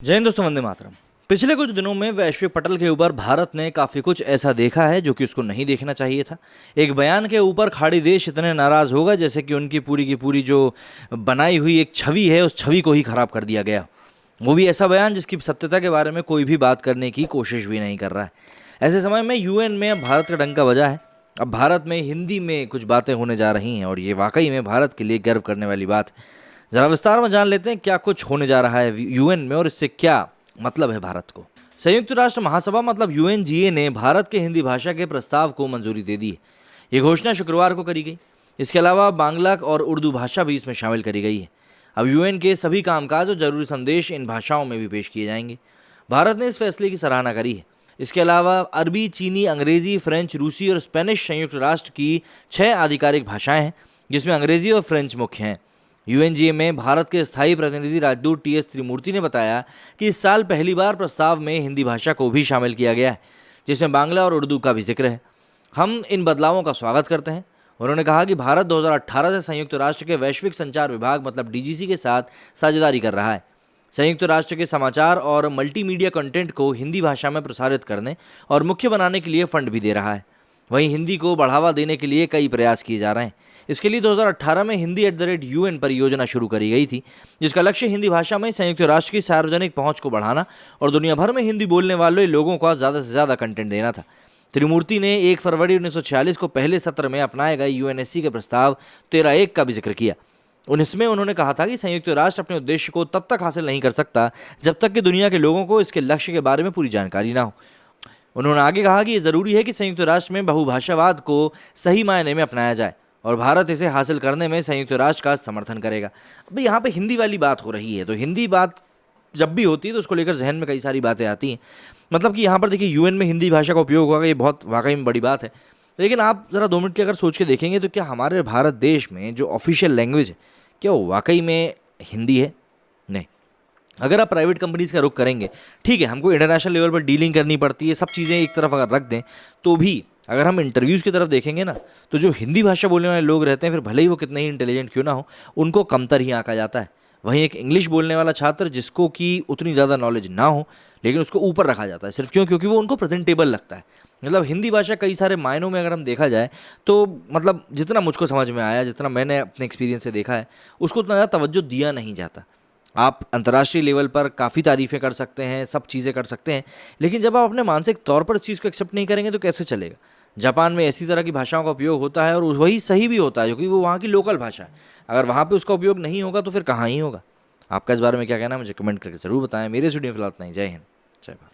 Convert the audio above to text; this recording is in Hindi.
जय हिंद दोस्तों, वंदे मातरम। पिछले कुछ दिनों में वैश्विक पटल के ऊपर भारत ने काफ़ी कुछ ऐसा देखा है जो कि उसको नहीं देखना चाहिए था। एक बयान के ऊपर खाड़ी देश इतने नाराज़ हो गए जैसे कि उनकी पूरी की पूरी जो बनाई हुई एक छवि है उस छवि को ही खराब कर दिया गया। वो भी ऐसा बयान जिसकी सत्यता के बारे में कोई भी बात करने की कोशिश भी नहीं कर रहा है। ऐसे समय में यूएन में अब भारत का डंका बजा है। अब भारत में हिंदी में कुछ बातें होने जा रही हैं और ये वाकई में भारत के लिए गर्व करने वाली बात है। ज़रा विस्तार में जान लेते हैं क्या कुछ होने जा रहा है यूएन में और इससे क्या मतलब है भारत को। संयुक्त राष्ट्र महासभा मतलब यूएनजीए ने भारत के हिंदी भाषा के प्रस्ताव को मंजूरी दे दी है। ये घोषणा शुक्रवार को करी गई। इसके अलावा बांग्ला और उर्दू भाषा भी इसमें शामिल करी गई है। अब यूएन के सभी कामकाज और जरूरी संदेश इन भाषाओं में भी पेश किए जाएंगे। भारत ने इस फैसले की सराहना करी है। इसके अलावा अरबी, चीनी, अंग्रेजी, फ्रेंच, रूसी और स्पेनिश संयुक्त राष्ट्र की 6 आधिकारिक भाषाएं हैं, जिसमें अंग्रेजी और फ्रेंच मुख्य हैं। यूएनजीए में भारत के स्थायी प्रतिनिधि राजदूत टीएस त्रिमूर्ति ने बताया कि इस साल पहली बार प्रस्ताव में हिंदी भाषा को भी शामिल किया गया है, जिसमें बांग्ला और उर्दू का भी जिक्र है। हम इन बदलावों का स्वागत करते हैं। उन्होंने कहा कि भारत 2018 से संयुक्त राष्ट्र के वैश्विक संचार विभाग मतलब डीजीसी के साथ साझेदारी कर रहा है। संयुक्त राष्ट्र के समाचार और मल्टीमीडिया कंटेंट को हिंदी भाषा में प्रसारित करने और मुख्य बनाने के लिए फंड भी दे रहा है। वहीं हिंदी को बढ़ावा देने के लिए कई प्रयास किए जा रहे हैं। इसके लिए 2018 में हिंदी @UN परियोजना शुरू करी गई थी, जिसका लक्ष्य हिंदी भाषा में संयुक्त राष्ट्र की सार्वजनिक पहुंच को बढ़ाना और दुनिया भर में हिंदी बोलने वाले लोगों को ज़्यादा से ज़्यादा कंटेंट देना था। त्रिमूर्ति ने 1 फरवरी 1946 को पहले सत्र में अपनाए गए यूएनएससी के प्रस्ताव 13.1 का भी जिक्र किया। इसमें उन्होंने कहा था कि संयुक्त राष्ट्र अपने उद्देश्य को तब तक हासिल नहीं कर सकता जब तक कि दुनिया के लोगों को इसके लक्ष्य के बारे में पूरी जानकारी ना हो। उन्होंने आगे कहा कि ये ज़रूरी है कि संयुक्त राष्ट्र में बहुभाषावाद को सही मायने में अपनाया जाए और भारत इसे हासिल करने में संयुक्त राष्ट्र का समर्थन करेगा। अभी यहाँ पे हिंदी वाली बात हो रही है, तो हिंदी बात जब भी होती है तो उसको लेकर जहन में कई सारी बातें आती हैं। मतलब कि यहाँ पर देखिए यूएन में हिंदी भाषा का उपयोग होगा, ये बहुत वाकई में बड़ी बात है। लेकिन आप ज़रा 2 मिनट की अगर सोच के देखेंगे तो क्या हमारे भारत देश में जो ऑफिशियल लैंग्वेज है क्या वो वाकई में हिंदी है? नहीं। अगर आप प्राइवेट कंपनीज़ का रुख करेंगे, ठीक है, हमको इंटरनेशनल लेवल पर डीलिंग करनी पड़ती है, सब चीज़ें एक तरफ अगर रख दें, तो भी अगर हम इंटरव्यूज़ की तरफ देखेंगे ना, तो जो हिंदी भाषा बोलने वाले लोग रहते हैं, फिर भले ही वो कितने ही इंटेलिजेंट क्यों ना हो, उनको कमतर ही आंका जाता है। वहीं एक इंग्लिश बोलने वाला छात्र जिसको कि उतनी ज़्यादा नॉलेज ना हो, लेकिन उसको ऊपर रखा जाता है। सिर्फ क्यों? क्योंकि वो उनको प्रेजेंटेबल लगता है। मतलब हिंदी भाषा कई सारे मायनों में अगर हम देखा जाए तो मतलब जितना मुझको समझ में आया, जितना मैंने अपने एक्सपीरियंस से देखा है, उसको उतना ज़्यादा तवज्जो दिया नहीं जाता। आप अंतर्राष्ट्रीय लेवल पर काफ़ी तारीफ़ें कर सकते हैं, सब चीज़ें कर सकते हैं, लेकिन जब आप अपने मानसिक तौर पर इस चीज़ को एक्सेप्ट नहीं करेंगे तो कैसे चलेगा? जापान में ऐसी तरह की भाषाओं का उपयोग होता है और वही सही भी होता है क्योंकि वो वहाँ की लोकल भाषा है। अगर वहाँ पे उसका उपयोग नहीं होगा तो फिर कहाँ ही होगा? आपका इस बारे में क्या कहना है मुझे कमेंट करके ज़रूर बताएं। मेरे स्टूडियो फिलहाल इतना ही। जय हिंद, जय भारत।